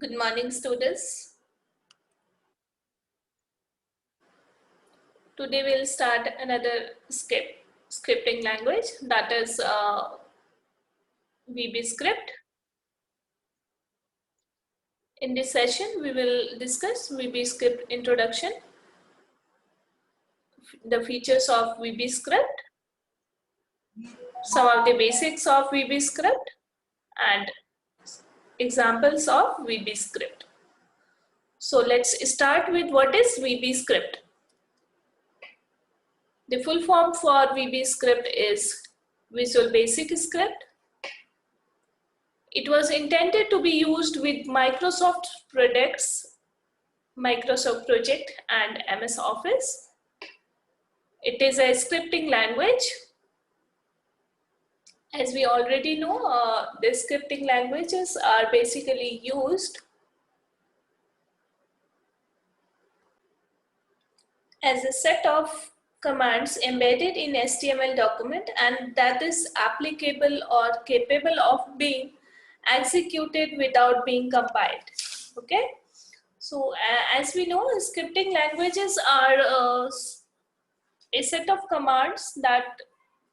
Good morning, students. Today we'll start another scripting language, that is VB script. In this session, we will discuss VB script introduction, the features of VB script, some of the basics of VB script, and examples of VB script. So let's start with what is VB script. The full form for VB script is Visual Basic Script. It was intended to be used with Microsoft products, Microsoft Project and MS Office. It is a scripting language. As we already know, the scripting languages are basically used as a set of commands embedded in HTML document, and that is applicable or capable of being executed without being compiled. Okay. So as we know, scripting languages are a set of commands that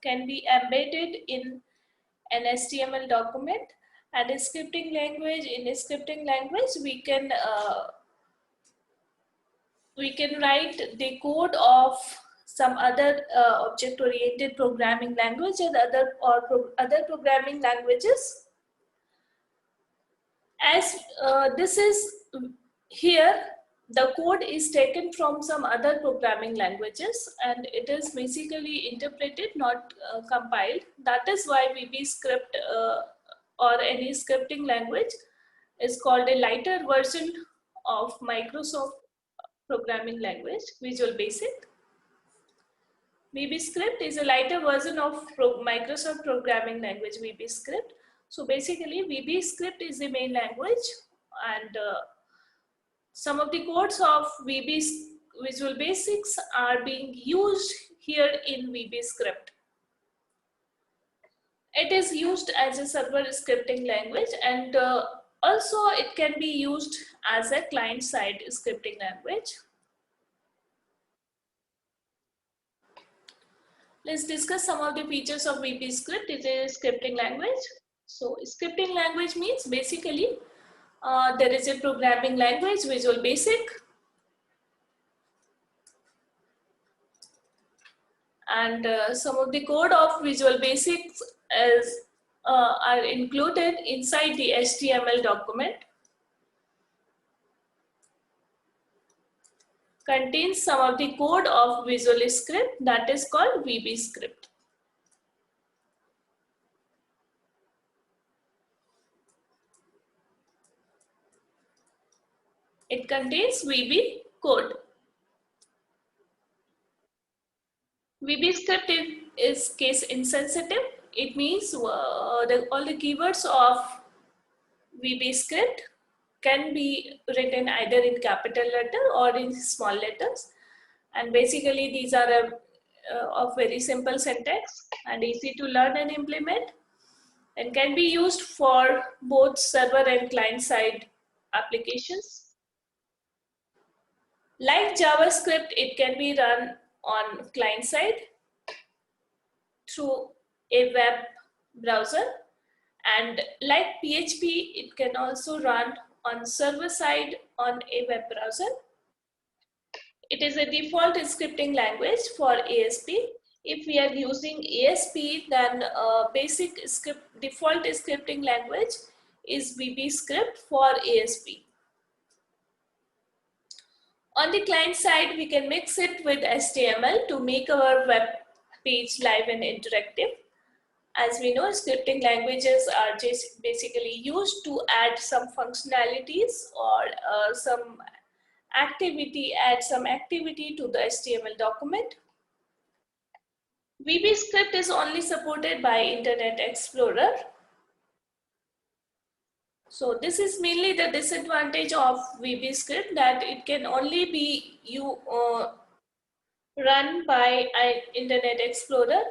can be embedded in an HTML document, and in a scripting language we can write the code of some other object-oriented programming language and other programming languages. As this is here, the code is taken from some other programming languages and it is basically interpreted, not compiled. That is why VB script or any scripting language is called a lighter version of Microsoft programming language, Visual Basic. VB script is a lighter version of Microsoft programming language, VB script. So basically, VB script is the main language, and some of the codes of Visual Basics are being used here in VB script. It is used as a server scripting language, and also it can be used as a client-side scripting language. Let's discuss some of the features of VB script. It is a scripting language. So scripting language means basically there is a programming language, Visual Basic, and some of the code of Visual Basics are included inside the HTML document. Contains some of the code of Visual Script, that is called VB script. It contains VB code. VB script is case insensitive. It means all the keywords of VB script can be written either in capital letter or in small letters, and basically these are of very simple syntax and easy to learn and implement, and can be used for both server and client side applications. Like JavaScript, it can be run on client side through a web browser, and like PHP, it can also run on server side on a web browser. It is a default scripting language for ASP. If we are using ASP, then default scripting language is VB script for ASP. On the client side, we can mix it with HTML to make our web page live and interactive. As we know, scripting languages are just basically used to add some functionalities or add some activity to the HTML document. VB script is only supported by Internet Explorer. So this is mainly the disadvantage of VB script, that it can only be run by Internet Explorer.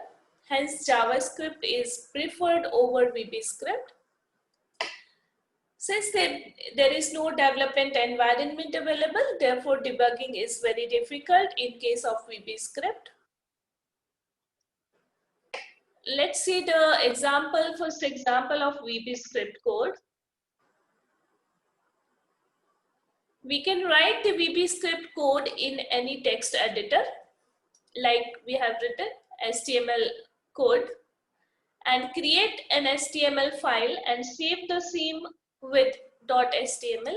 Hence, JavaScript is preferred over VB script. Since there is no development environment available, therefore debugging is very difficult in case of VB-Script. Let's see the first example of VB-Script code. We can write the VB-Script code in any text editor, like we have written HTML code, and create an HTML file and save the same with .html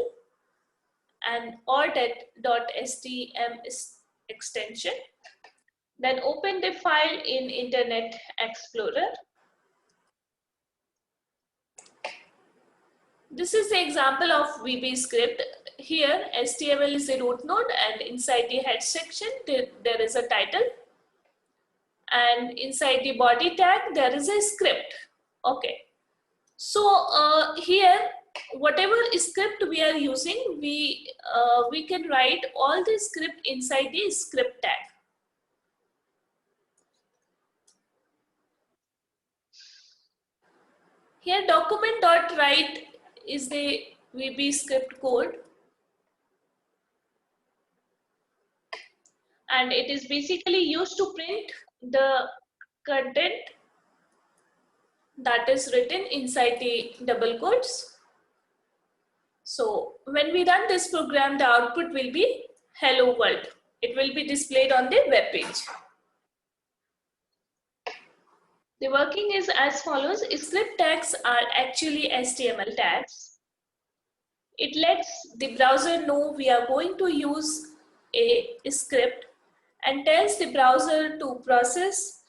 and or that .htm extension. Then open the file in Internet Explorer. This is the example of VB-Script. Here HTML is the root node, and inside the head section there is a title, and inside the body tag there is a script. Okay, so here whatever script we are using, we can write all the script inside the script tag. Here document.write is the VB-Script code, and it is basically used to print the content that is written inside the double quotes. So when we run this program, the output will be hello world. It will be displayed on the web page. The working is as follows. Script tags are actually HTML tags. It lets the browser know we are going to use a script and tells the browser to process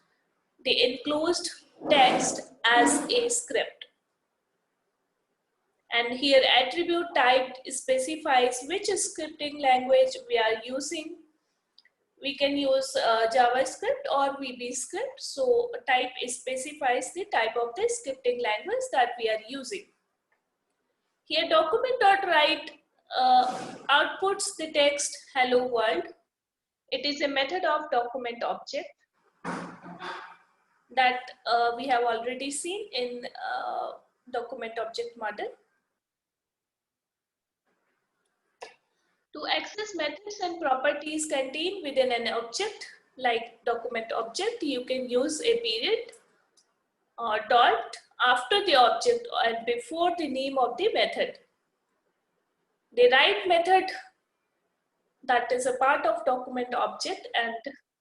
the enclosed text as a script. And here attribute type specifies which scripting language we are using. We can use JavaScript or VB-Script. So type specifies the type of the scripting language that we are using. Here document.write outputs the text hello world. It is a method of document object that we have already seen in document object model. To access methods and properties contained within an object like document object, you can use a period or dot after the object and before the name of the method. The write method, that is a part of document object, and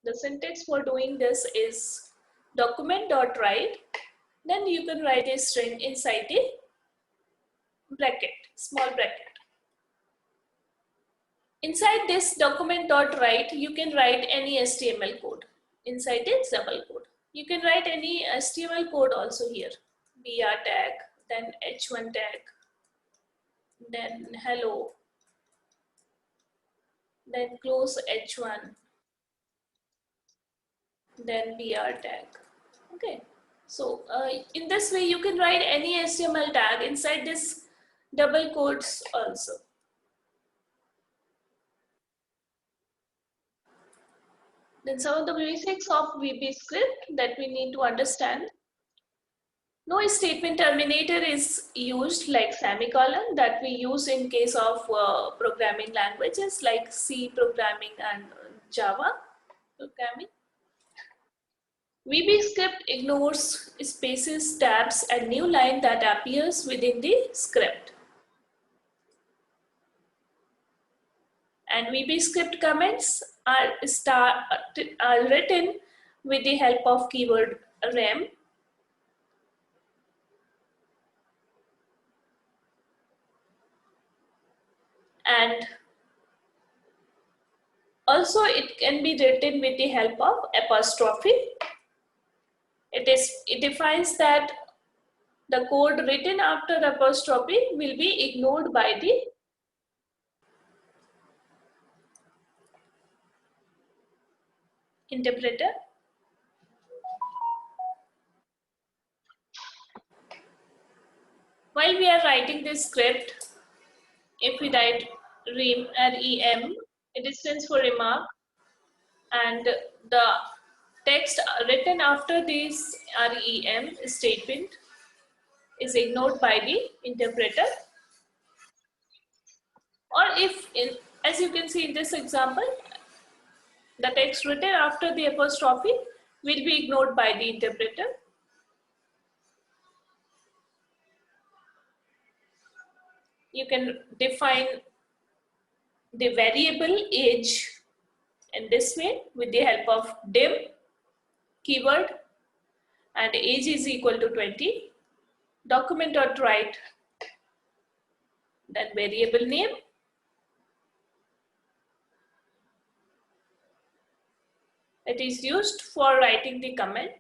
the syntax for doing this is document.write. Then you can write a string inside the bracket, small bracket. Inside this document.write, you can write any HTML code inside this double code. You can write any HTML code also here. BR tag, then H1 tag, then hello, then close H1, then BR tag. Okay, so in this way you can write any HTML tag inside this double quotes also. Then some of the basics of VB-Script that we need to understand. No statement terminator is used like semicolon that we use in case of programming languages like C programming and Java programming. VB-Script ignores spaces, tabs, and new line that appears within the script. And VB-Script comments are written with the help of keyword rem. And also it can be written with the help of apostrophe. It defines that the code written after apostrophe will be ignored by the interpreter. While we are writing this script, if we write rem, it stands for remark, and the text written after this rem statement is ignored by the interpreter. Or if, as you can see in this example, the text written after the apostrophe will be ignored by the interpreter. You can define the variable age in this way with the help of dim keyword, and age is equal to 20. Document.write, then variable name, it is used for writing the comment.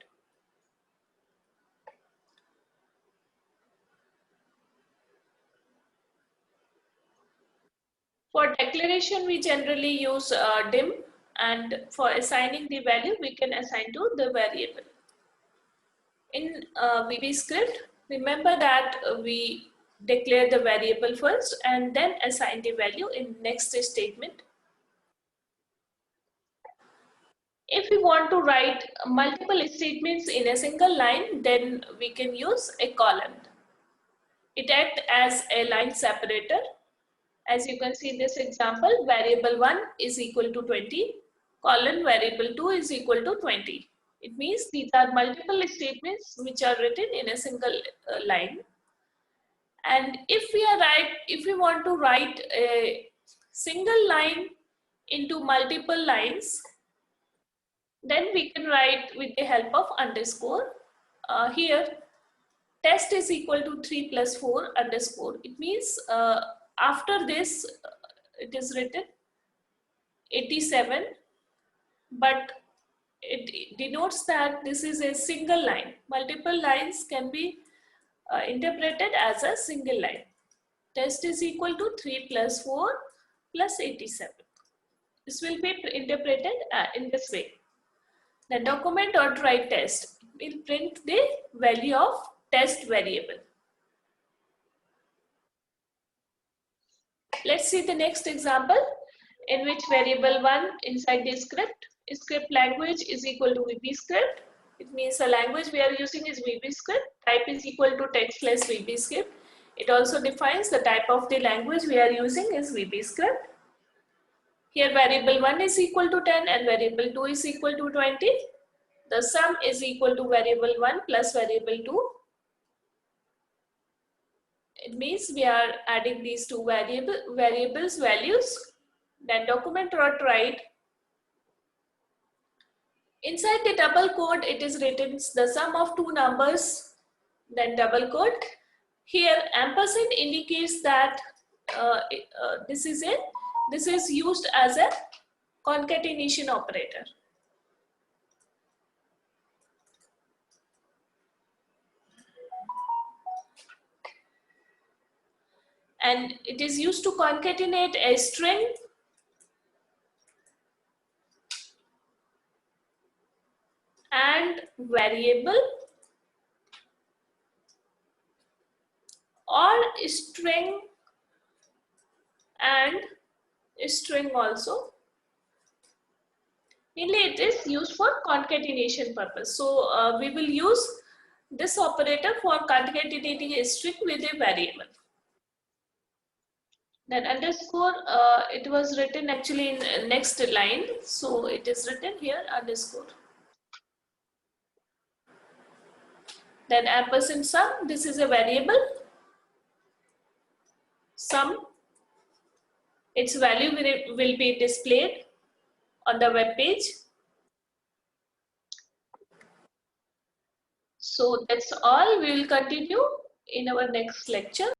For declaration, we generally use dim, and for assigning the value, we can assign to the variable. In VB script, remember that we declare the variable first and then assign the value in next statement. If we want to write multiple statements in a single line, then we can use a colon. It acts as a line separator. As you can see in this example, variable 1 is equal to 20, colon variable 2 is equal to 20. It means these are multiple statements which are written in a single line. And if we want to write a single line into multiple lines, then we can write with the help of underscore. Here, test is equal to 3 plus 4 underscore. It means after this, it is written 87, but it denotes that this is a single line. Multiple lines can be interpreted as a single line. Test is equal to 3 plus 4 plus 87. This will be interpreted in this way. The document.write test will print the value of test variable. Let's see the next example in which variable 1 inside the script language is equal to VB script. It means the language we are using is VB script. Type is equal to text plus VB script. It also defines the type of the language we are using is VB script. Here variable 1 is equal to 10 and variable 2 is equal to 20. The sum is equal to variable 1 plus variable 2. It means we are adding these two variables values. Then document.write. Inside the double quote, it is written the sum of two numbers, then double quote. Here ampersand indicates that this is used as a concatenation operator. And it is used to concatenate a string and variable or string and string also. Mainly it is used for concatenation purpose. So we will use this operator for concatenating a string with a variable. Then underscore, it was written actually in next line. So it is written here underscore. Then ampersand sum, this is a variable. Sum, its value will be displayed on the web page. So that's all. We will continue in our next lecture.